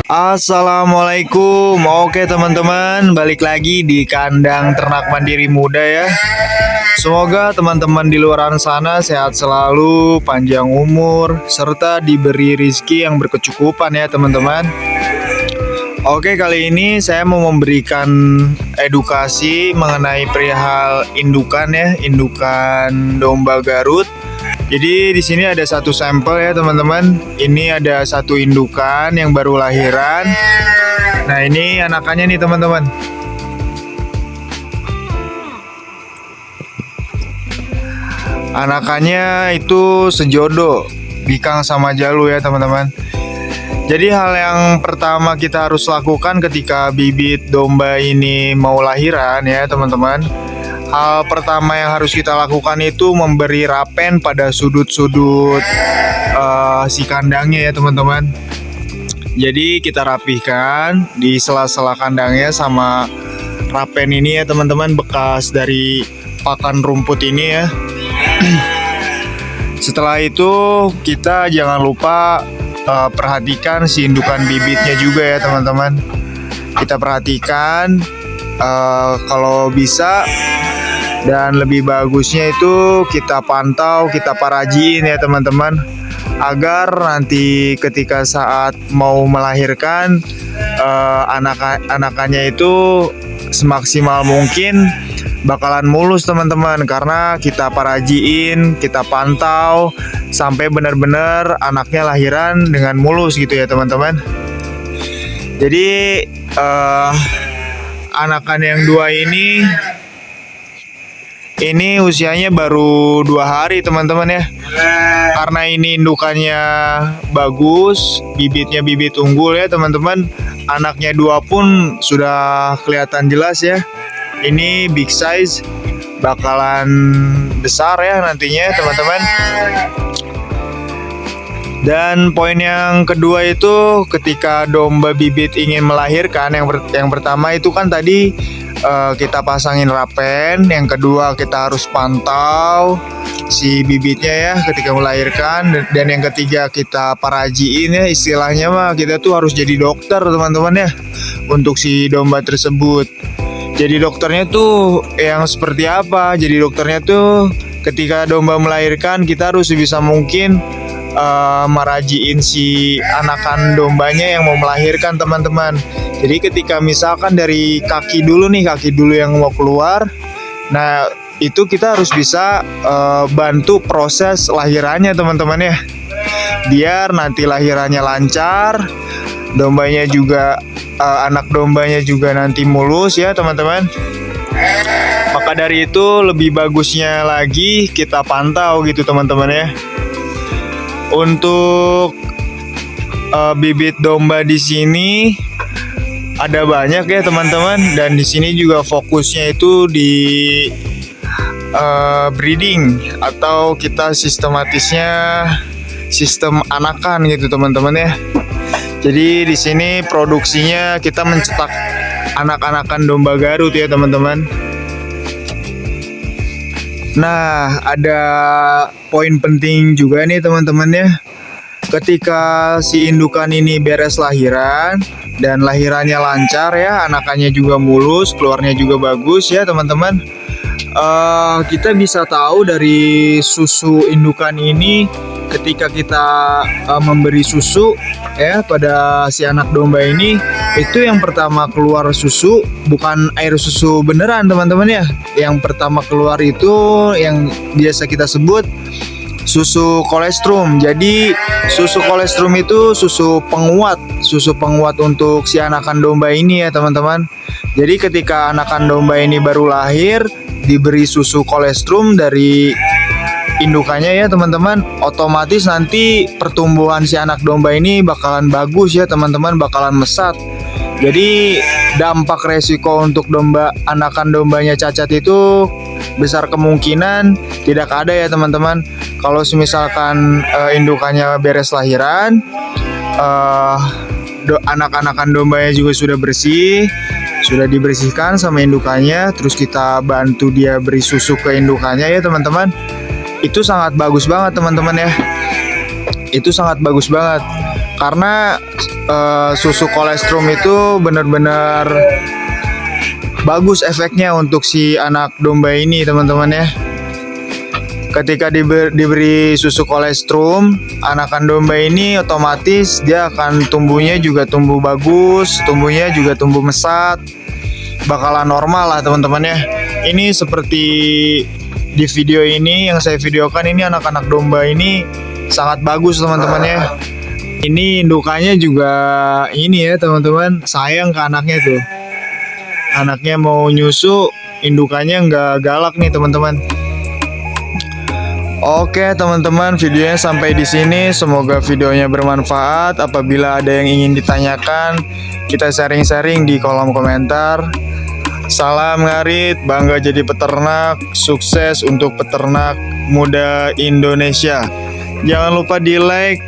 Assalamualaikum. Oke teman-teman, balik lagi di kandang ternak mandiri muda ya. Semoga teman-teman di luar sana sehat selalu, panjang umur, serta diberi rizki yang berkecukupan ya teman-teman. Oke, kali ini saya mau memberikan edukasi mengenai perihal indukan ya, indukan domba Garut. Jadi di sini ada satu sampel ya teman-teman. Ini ada satu indukan yang baru lahiran. Nah ini anakannya nih teman-teman. Anakannya itu sejodoh, Bikang sama Jalu ya teman-teman. Jadi hal yang pertama kita harus lakukan ketika bibit domba ini mau lahiran ya teman-teman. Hal pertama yang harus kita lakukan itu memberi rapen pada sudut-sudut si kandangnya ya teman-teman. Jadi kita rapihkan di sela-sela kandangnya sama rapen ini ya teman-teman, bekas dari pakan rumput ini ya. Setelah itu kita jangan lupa perhatikan si indukan bibitnya juga ya teman-teman. Kita perhatikan kalau bisa. Dan lebih bagusnya itu kita pantau, kita parajiin ya teman-teman, agar nanti ketika saat mau melahirkan anakannya itu semaksimal mungkin bakalan mulus teman-teman, karena kita parajiin, kita pantau sampai benar-benar anaknya lahiran dengan mulus gitu ya teman-teman. Jadi anakan yang dua ini usianya baru 2 hari teman-teman ya. Karena ini indukannya bagus, bibitnya bibit unggul ya teman-teman. Anaknya 2 pun sudah kelihatan jelas ya. Ini big size, bakalan besar ya nantinya teman-teman. Dan poin yang kedua itu ketika domba bibit ingin melahirkan, yang pertama itu kan tadi kita pasangin rapen. Yang kedua kita harus pantau si bibitnya ya ketika melahirkan. Dan yang ketiga kita parajiin ya, istilahnya mah kita tuh harus jadi dokter teman-teman ya untuk si domba tersebut. Jadi dokternya tuh yang seperti apa? Jadi dokternya tuh ketika domba melahirkan kita harus sebisa mungkin merajiin si anakan dombanya yang mau melahirkan teman-teman. Jadi ketika misalkan dari kaki dulu yang mau keluar, nah itu kita harus bisa bantu proses lahirannya teman-teman ya, biar nanti lahirannya lancar, dombanya juga anak dombanya juga nanti mulus ya teman-teman. Maka dari itu lebih bagusnya lagi kita pantau gitu teman-teman ya. Untuk bibit domba di sini ada banyak ya teman-teman, dan di sini juga fokusnya itu di breeding, atau kita sistematisnya sistem anakan gitu teman-teman ya. Jadi di sini produksinya kita mencetak anak-anakan domba Garut ya teman-teman. Nah, ada poin penting juga nih teman-teman ya. Ketika si indukan ini beres lahiran dan lahirannya lancar ya, anakannya juga mulus, keluarnya juga bagus ya teman-teman. Kita bisa tahu dari susu indukan ini ketika kita memberi susu ya pada si anak domba ini, itu yang pertama keluar susu bukan air susu beneran teman-teman ya. Yang pertama keluar itu yang biasa kita sebut susu kolestrum. Jadi susu kolestrum itu susu penguat untuk si anakan domba ini ya teman-teman. Jadi ketika anakan domba ini baru lahir, diberi susu kolestrum dari indukannya ya teman-teman, otomatis nanti pertumbuhan si anak domba ini bakalan bagus ya teman-teman, bakalan mesat. Jadi dampak resiko untuk anakan dombanya cacat itu besar kemungkinan tidak ada ya teman-teman. Kalau misalkan indukannya beres lahiran, anak-anakan dombanya juga sudah bersih, sudah dibersihkan sama indukannya, terus kita bantu dia beri susu ke indukannya ya teman-teman. Itu sangat bagus banget teman-teman ya. Itu sangat bagus banget. Karena susu kolestrum itu benar-benar bagus efeknya untuk si anak domba ini teman-teman ya. Ketika diberi susu kolestrum, anakan domba ini otomatis dia akan tumbuhnya juga tumbuh bagus, tumbuhnya juga tumbuh mesat, bakalan normal lah teman-teman ya. Ini seperti di video ini yang saya videokan, ini anak-anak domba ini sangat bagus teman-teman ya. Ini indukannya juga ini ya teman-teman, sayang ke anaknya tuh. Anaknya mau nyusu, indukannya nggak galak nih teman-teman. Oke teman-teman, videonya sampai di sini. Semoga videonya bermanfaat. Apabila ada yang ingin ditanyakan, kita sharing-sharing di kolom komentar. Salam ngarit, bangga jadi peternak, sukses untuk peternak muda Indonesia. Jangan lupa di like,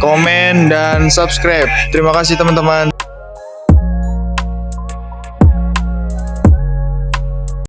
komen, dan subscribe. Terima kasih teman-teman.